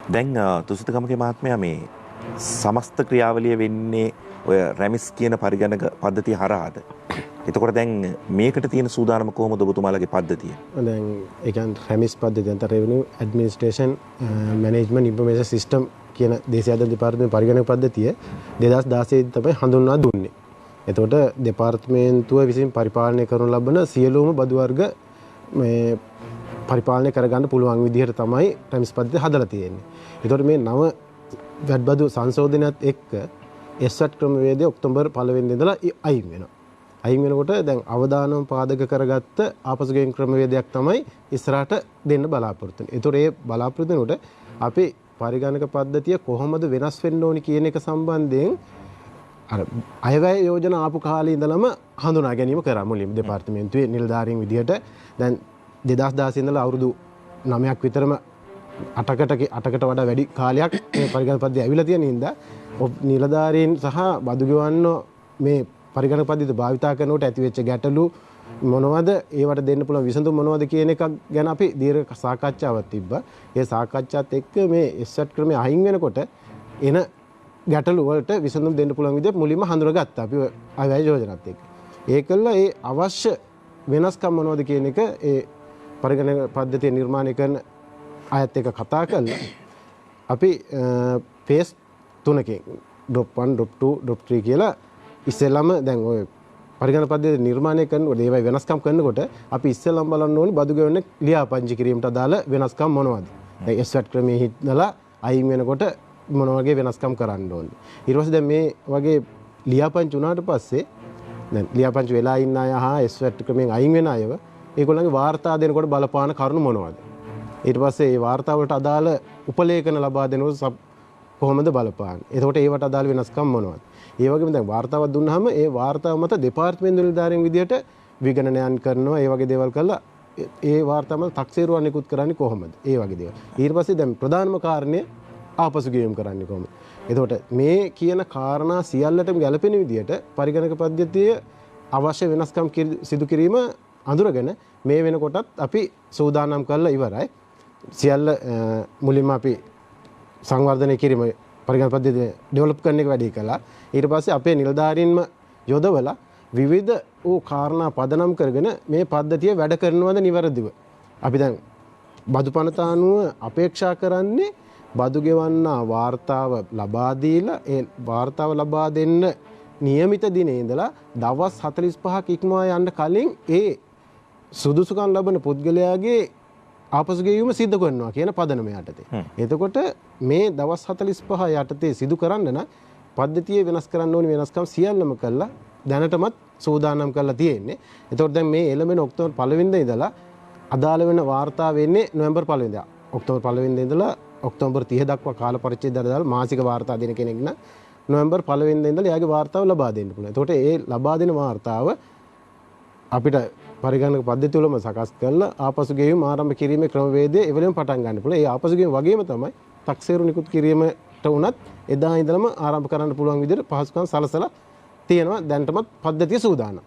දැන් තුසිත ගමගේ මහත්මයා මේ සමස්ත ක්‍රියාවලිය වෙන්නේ ඔය රැමිස් කියන පරිගණක පද්ධතිය හරහාද? එතකොට දැන් මේකට තියෙන සූදානම කොහොමද ඔබතුමාලගේ පද්ධතිය? දැන් ඒ කියන්නේ රැමිස් පද්ධතිය දැන් revenue administration management information system කියන දේශීය ආදායම් දෙපාර්තමේන්තුවේ පරිගණක පද්ධතිය 2016 තමයි හඳුන්වා දුන්නේ. එතකොට දෙපාර්තමේන්තුව විසින් පරිපාලනය කරනු ලබන සියලුම බදු වර්ග මේ පරිපාලනය කරගන්න පුළුවන් විදිහට තමයි රැමිස් පද්ධතිය හදලා තියෙන්නේ. එතකොට මේ නව වැඩබදු සංශෝධනයත් එක්ක එස්වැට් ක්‍රමවේදය ඔක්තෝබර් 1 වෙනිදා ඉඳලා අයින් වෙනවා. අයින් වෙනකොට දැන් අවදානම පාදක කරගත්ත ආපසුගෙන් ක්‍රමවේදයක් තමයි ඉස්සරහට දෙන්න බලාපොරොත්තු වෙන්නේ. ඒතකොට ඒ බලාපොරොත්තු වෙනකොට අපි පරිගණක පද්ධතිය කොහොමද වෙනස් වෙන්න ඕනි කියන එක සම්බන්ධයෙන් අර අයවැය යෝජනා ආපු කාලේ ඉඳලම හඳුනා ගැනීම කරා මුලින්ම දෙපාර්තමේන්තුවේ නිලධාරීන් විදිහට දැන් 2016 ඉඳලා අවුරුදු 9ක් විතරම 8කට වඩා වැඩි කාලයක් මේ පරිගණක පද්ධතිය ඇවිල්ලා තියෙන හින්දා නිලධාරීන් සහ බදු ගෙවන්න මේ පරිගණක පද්ධතිය භාවිතා කරනකොට ඇති වෙච්ච ගැටලු මොනවද ඒවට දෙන්න පුළුවන් විසඳුම් මොනවද කියන එක ගැන අපි දීර්ඝ සාකච්ඡාවක් තිබ්බා. ඒ සාකච්ඡාත් එක්ක මේ එස්වැට් ක්‍රමය අහිං වෙනකොට එන ගැටලු වලට විසඳුම් දෙන්න පුළුවන් විදිහට මුලින්ම හඳුනාගත්තා අපි අයවැය යෝජනාත් එක්ක. ඒකල ඒ අවශ්‍ය වෙනස්කම් මොනවද කියන එක ඒ පරිගණක පද්ධතිය නිර්මාණය කරන අයත් එක්ක කතා කරලා අපි ෆේස් 3කින් drop 1 drop 2 drop 3 කියලා ඉස්සෙල්ලාම දැන් ඔය පරිගණක පද්ධතිය නිර්මාණය කරනකොට ඒවයි වෙනස්කම් කරනකොට අපි ඉස්සෙල්ලාම බලන්න ඕනේ බදු ගෙවන්න ලියාපදිංචි කිරීමට අදාළ වෙනස්කම් මොනවද? දැන් ස්වැට් ක්‍රමයේ හිටලා අයින් වෙනකොට මොන වගේ වෙනස්කම් කරන්න ඕනේ. ඊට පස්සේ දැන් මේ වගේ ලියාපදිංචි වුණාට පස්සේ දැන් ලියාපදිංචි වෙලා ඉන්න අය හා ස්වැට් ක්‍රමයෙන් අයින් වෙන අයව ඒගොල්ලන්ගේ වාර්තා දෙනකොට බලපාන කරුණු මොනවද? ඊට පස්සේ මේ වාර්තා වලට අදාළ උපලේඛන ලබා දෙනකොට කොහොමද බලපාන්නේ? එතකොට ඒවට අදාළ වෙනස්කම් මොනවද? ඒ වගේම දැන් වාර්තාවක් දුන්නාම ඒ වාර්තාව මත දෙපාර්තමේන්තු නිලධාරීන් විදියට විගණනයන් කරනවා. ඒ වගේ දේවල් කළා ඒ වාර්තාව මත තක්සේරුවක් නිකුත් කරන්නේ කොහොමද? ඒ වගේ දේවල්. ඊට පස්සේ දැන් ප්‍රධානම කාරණය ආපසු ගෙවීම කරන්නේ කොහොමද? එතකොට මේ කියන කාරණා සියල්ලටම ගැලපෙන විදියට පරිගණක පද්ධතිය අවශ්‍ය වෙනස්කම් සිදු කිරීම අඳුරගෙන මේ වෙනකොටත් අපි සූදානම් කරලා ඉවරයි. සියල්ල මුලින්ම අපි සංවර්ධනය කිරීම පරිගණක පද්ධතිය ඩෙවලොප් කරන එක වැඩි කළා. ඊට පස්සේ අපේ නිලධාරීන්ම යොදවලා විවිධ වූ කාරණා පදනම් කරගෙන මේ පද්ධතිය වැඩ කරනවද නිවැරදිව. අපි දැන් බදු පනත අනුව අපේක්ෂා කරන්නේ බදු ගෙවන්නා වාර්තාව ලබා දීලා ඒ වාර්තාව ලබා දෙන්න નિયમિત දිනේ ඉඳලා දවස් 45ක් ඉක්මවා යන්න කලින් ඒ සුදුසුකම් ලබන පුද්ගලයාගේ ආපසු ගෙවීම සිද්ධ කරනවා කියන පදනම යටතේ. එතකොට මේ දවස් 45 යටතේ සිදු කරන්න නම් පද්ධතිය වෙනස් කරන්න ඕනි වෙනස්කම් සියල්ලම කළා දැනටමත් සූදානම් කරලා තියෙන්නේ. එතකොට දැන් මේ එළඹෙන ඔක්තෝබර් 1 වෙනිදා ඉඳලා අදාළ වෙන වාර්තා වෙන්නේ නොවැම්බර් 1 වෙනිදා. ඔක්තෝබර් 1 වෙනිදා ඉඳලා ඔක්තෝබර් 30 දක්වා කාල පරිච්ඡේදය දාලා මාසික වාර්තා දෙන කෙනෙක් නම් නොවැම්බර් 1 වෙනිදා ඉඳලා එයාගේ වාර්තාව ලබා දෙන්න පුළුවන්. එතකොට ඒ ලබා දෙන වාර්තාව අපිට පරිගණක පද්ධතිය වලම සකස් කරලා ආපසු ගෙවීම ආරම්භ කිරීමේ ක්‍රමවේදය එවලෙම පටන් ගන්න පුළුවන්. ඒ ආපසු ගෙවීම වගේම තමයි තක්සේරු නිකුත් කිරීමට උනත් එදා ඉඳලම ආරම්භ කරන්න පුළුවන් විදිහට පහසුකම් සලසලා තියෙනවා. දැනටමත් පද්ධතිය සූදානම්.